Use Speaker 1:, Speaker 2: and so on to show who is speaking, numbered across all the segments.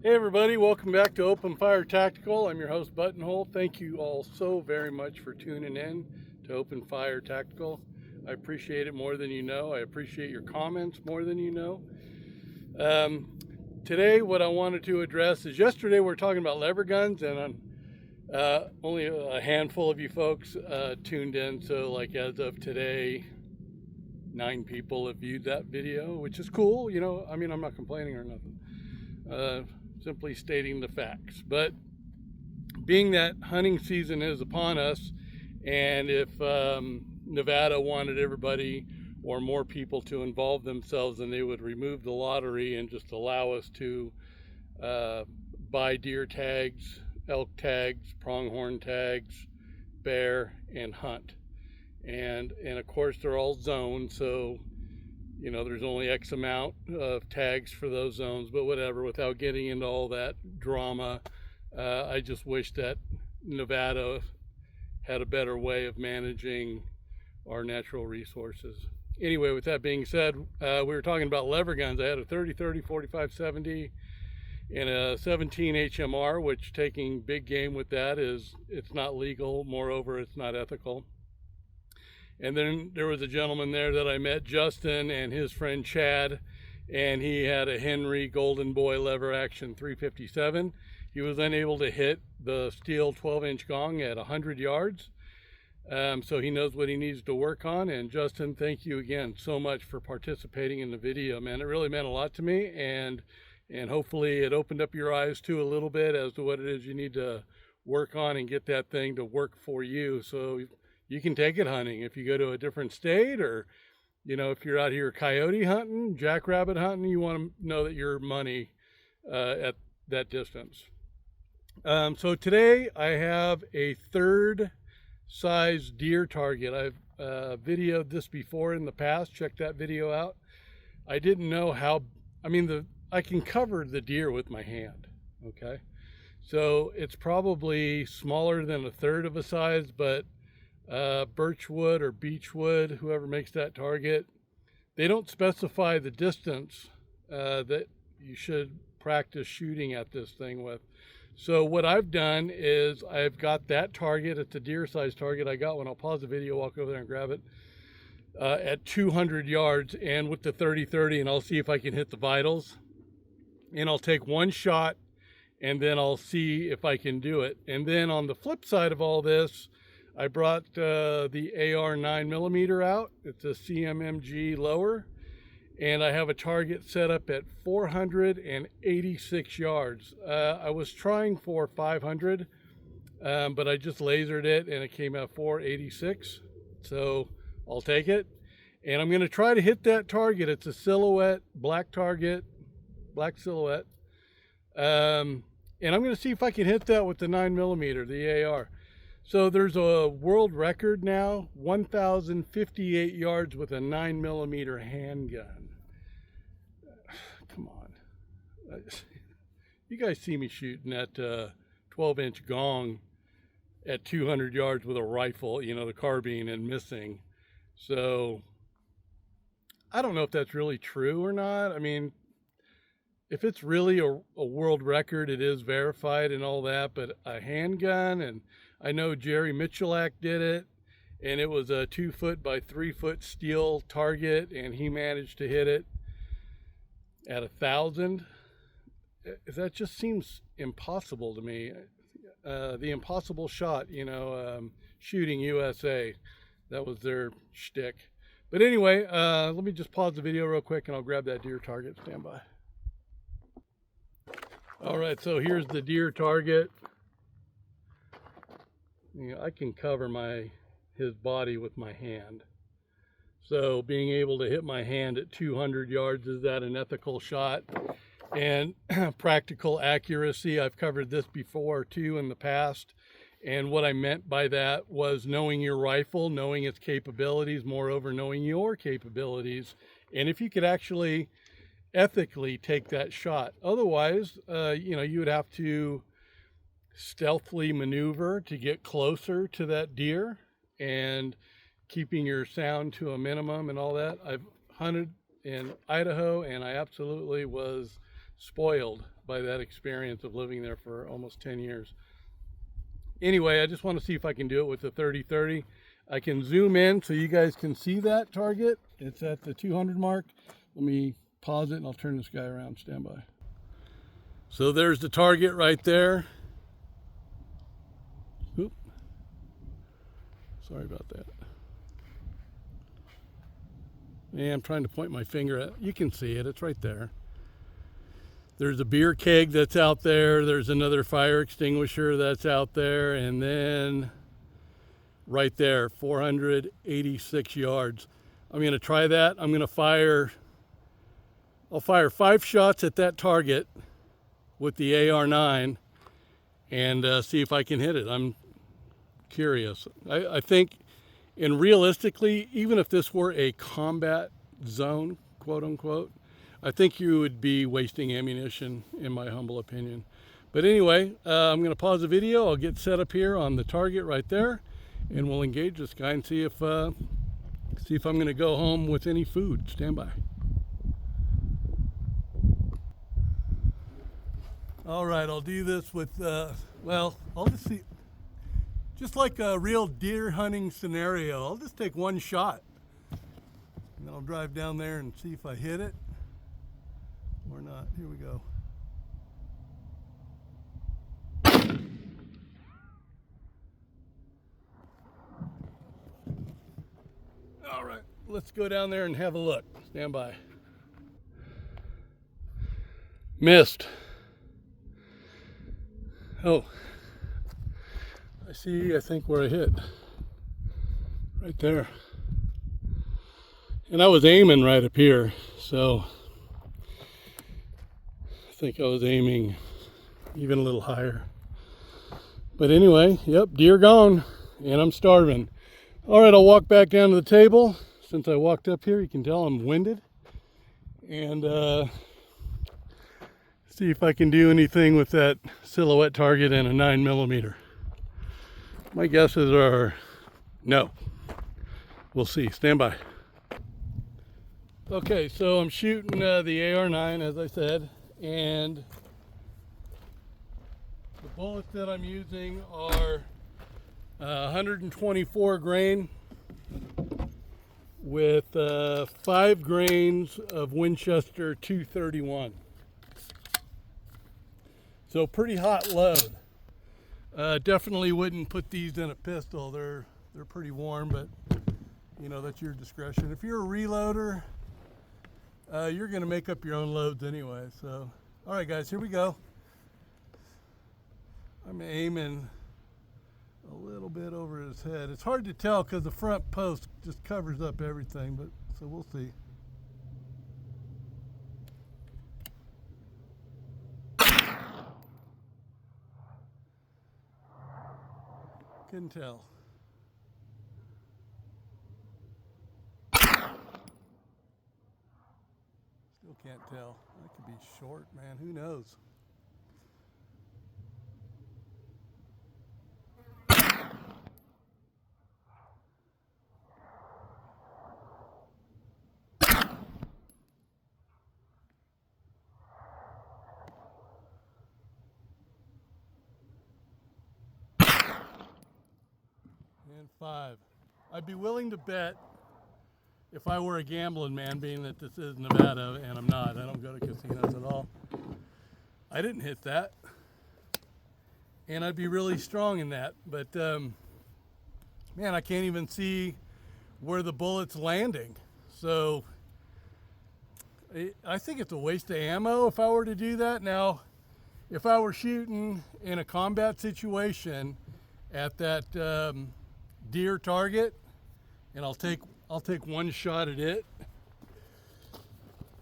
Speaker 1: Hey everybody, welcome back to Open Fire Tactical. I'm your host Buttonhole. Thank you all so very much for tuning in to Open Fire Tactical. I appreciate it more than you know. I appreciate your comments more than you know. Um, Today what I wanted to address is yesterday we were talking about lever guns, and only a handful of you folks tuned in. So like as of today, 9 people have viewed that video, which is cool. I mean, I'm not complaining or nothing. Uh, Simply stating the facts. But being that hunting season is upon us, and if Nevada wanted everybody or more people to involve themselves, then they would remove the lottery and just allow us to uh, buy deer tags, elk tags, pronghorn tags, bear, and hunt. And of course they're all zoned, so there's only X amount of tags for those zones, but whatever, without getting into all that drama, I just wish that Nevada had a better way of managing our natural resources. Anyway, with that being said, we were talking about lever guns. I had a 30-30, 45-70, and a 17 HMR, which taking big game with that it's not legal. Moreover, it's not ethical. And then there was a gentleman there that I met, Justin, and his friend Chad, and he had a Henry Golden Boy lever action 357. He was unable to hit the steel 12-inch gong at 100 yards. So he knows what he needs to work on. And Justin, thank you again so much for participating in the video, man. It really meant a lot to me, and hopefully it opened up your eyes too a little bit as to what it is you need to work on and get that thing to work for you. So you can take it hunting if you go to a different state, or if you're out here coyote hunting, jackrabbit hunting, you want to know that your money at that distance. So today I have a third size deer target. I've videoed this before in the past. Check that video out. I didn't know how, I can cover the deer with my hand, okay? So it's probably smaller than a third of a size, but birchwood or beechwood, whoever makes that target, they don't specify the distance that you should practice shooting at this thing with. So what I've done is I've got that target. It's a deer size target I got one. I'll pause the video, walk over there and grab it at 200 yards and with the 30-30, and I'll see if I can hit the vitals. And I'll take one shot and then I'll see if I can do it. And then on the flip side of all this, I brought the AR 9mm out. It's a CMMG lower, and I have a target set up at 486 yards. I was trying for 500, but I just lasered it, and it came out 486. So I'll take it, and I'm going to try to hit that target. It's a silhouette, black target, black silhouette, and I'm going to see if I can hit that with the 9mm, the AR. So there's a world record now, 1,058 yards with a 9mm handgun. Come on. You guys see me shooting that 12-inch gong at 200 yards with a rifle, the carbine, and missing. So I don't know if that's really true or not. I mean, if it's really a world record, it is verified and all that, but a handgun, and I know Jerry Michalak did it, and it was a 2-foot by 3-foot steel target, and he managed to hit it at 1,000. That just seems impossible to me. The impossible shot, Shooting USA, that was their shtick. But anyway, let me just pause the video real quick, and I'll grab that deer target. Stand by. All right, so here's the deer target. I can cover his body with my hand. So being able to hit my hand at 200 yards, is that an ethical shot? And practical accuracy, I've covered this before too in the past. And what I meant by that was knowing your rifle, knowing its capabilities, moreover, knowing your capabilities. And if you could actually ethically take that shot. Otherwise, you would have to stealthily maneuver to get closer to that deer and keeping your sound to a minimum and all that. I've hunted in Idaho, and I absolutely was spoiled by that experience of living there for almost 10 years. Anyway, I just want to see if I can do it with the 30-30. I can zoom in so you guys can see that target. It's at the 200 mark. Let me pause it and I'll turn this guy around. Stand by. So there's the target right there. Oop. Sorry about that. Yeah, I'm trying to point my finger at, you can see it, it's right there. There's a beer keg that's out there. There's another fire extinguisher that's out there. And then right there, 486 yards. I'm gonna try that. I'll fire 5 shots at that target with the AR-9 and see if I can hit it. I'm curious. I think, and realistically, even if this were a combat zone, quote unquote, I think you would be wasting ammunition, in my humble opinion. But anyway, I'm gonna pause the video. I'll get set up here on the target right there, and we'll engage this guy and see if I'm gonna go home with any food. Stand by. All right, I'll do this with, well, I'll just see, just like a real deer hunting scenario. I'll just take 1 shot, and then I'll drive down there and see if I hit it or not. Here we go. All right, let's go down there and have a look. Stand by. Missed. Oh, I see, I think where I hit. Right there. And I was aiming right up here, so I think I was aiming even a little higher. But anyway, yep, deer gone, and I'm starving. All right, I'll walk back down to the table. Since I walked up here, you can tell I'm winded. And see if I can do anything with that silhouette target and a 9mm. My guesses are no. We'll see. Stand by. Okay, so I'm shooting the AR-9, as I said, and the bullets that I'm using are 124 grain with 5 grains of Winchester 231. So pretty hot load. Definitely wouldn't put these in a pistol. They're pretty warm, but you know, that's your discretion. If you're a reloader, you're gonna make up your own loads anyway. So, all right guys, here we go. I'm aiming a little bit over his head. It's hard to tell because the front post just covers up everything, but so we'll see. Couldn't tell. Still can't tell. That could be short, man. Who knows? And 5. I'd be willing to bet, if I were a gambling man, being that this is Nevada, and I'm not, I don't go to casinos at all, I didn't hit that. And I'd be really strong in that. But, man, I can't even see where the bullet's landing. So, I think it's a waste of ammo if I were to do that. Now, if I were shooting in a combat situation at that deer target, and I'll take 1 shot at it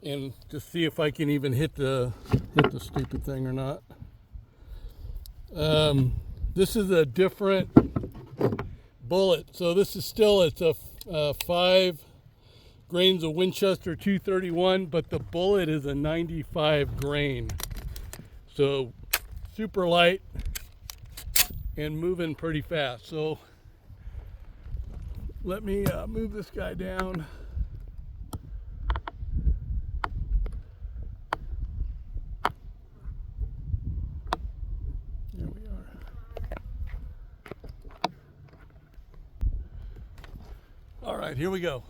Speaker 1: and just see if I can even hit the stupid thing or not. This is a different bullet, so this is still, it's a 5 grains of Winchester 231, but the bullet is a 95 grain, so super light and moving pretty fast. So let me move this guy down. right, here we go.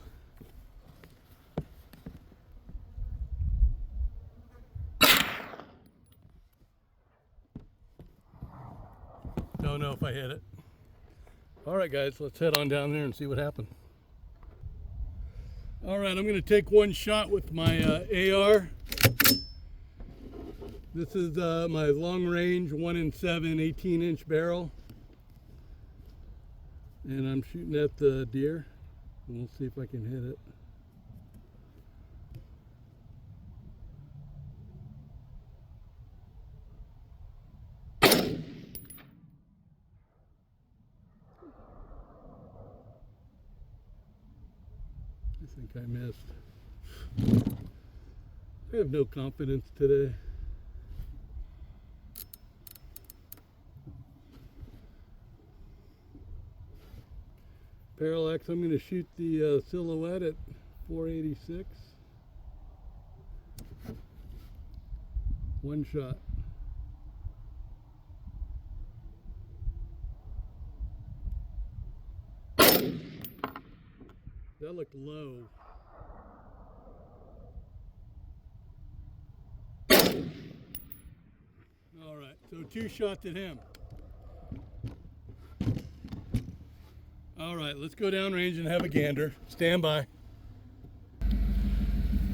Speaker 1: Don't know if I hit it. All right, guys, let's head on down there and see what happened. All right, I'm going to take one shot with my AR. This is my long range 1-7 18-inch barrel. And I'm shooting at the deer. And we'll see if I can hit it. I think I missed. I have no confidence today. Parallax, I'm going to shoot the silhouette at 486. One shot. That looked low. All right, so 2 shots at him. All right, let's go downrange and have a gander. Stand by.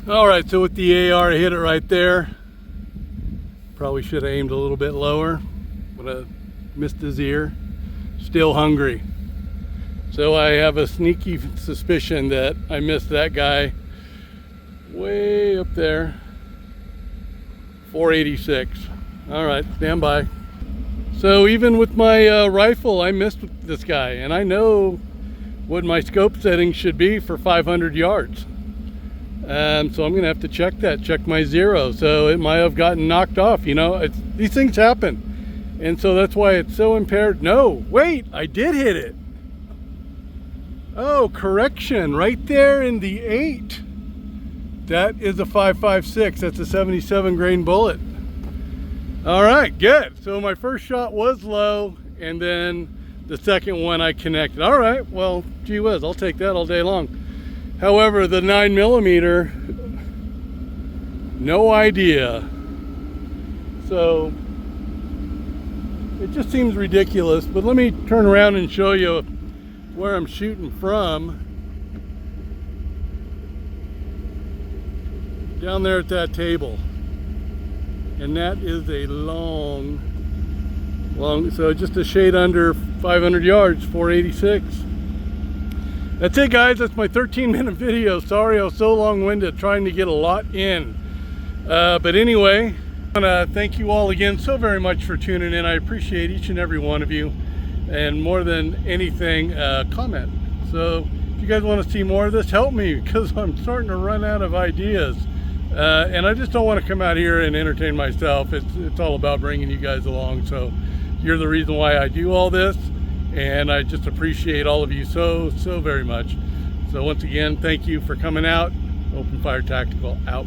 Speaker 1: All right, so with the AR, I hit it right there. Probably should have aimed a little bit lower, but I missed his ear. Still hungry. So I have a sneaky suspicion that I missed that guy way up there. 486. All right, stand by. So even with my rifle, I missed this guy, and I know what my scope settings should be for 500 yards. So I'm gonna have to check my zero. So it might have gotten knocked off, you know, these things happen. And so that's why it's so impaired. No, wait, I did hit it. Oh, correction, right there in the 8. That is a 5.56, that's a 77 grain bullet. All right, good. So my first shot was low, and then the second one I connected. All right, well, gee whiz, I'll take that all day long. However, the 9mm, no idea. So it just seems ridiculous, but let me turn around and show you where I'm shooting from. Down there at that table. And that is a long, so just a shade under 500 yards, 486. That's it, guys. That's my 13-minute video. Sorry I was so long-winded trying to get a lot in. But anyway, I want to thank you all again so very much for tuning in. I appreciate each and every one of you. And more than anything, comment. So if you guys want to see more of this, help me, because I'm starting to run out of ideas. And I just don't want to come out here and entertain myself. It's all about bringing you guys along. So you're the reason why I do all this, and I just appreciate all of you so very much. So once again, thank you for coming out. Open Fire Tactical out.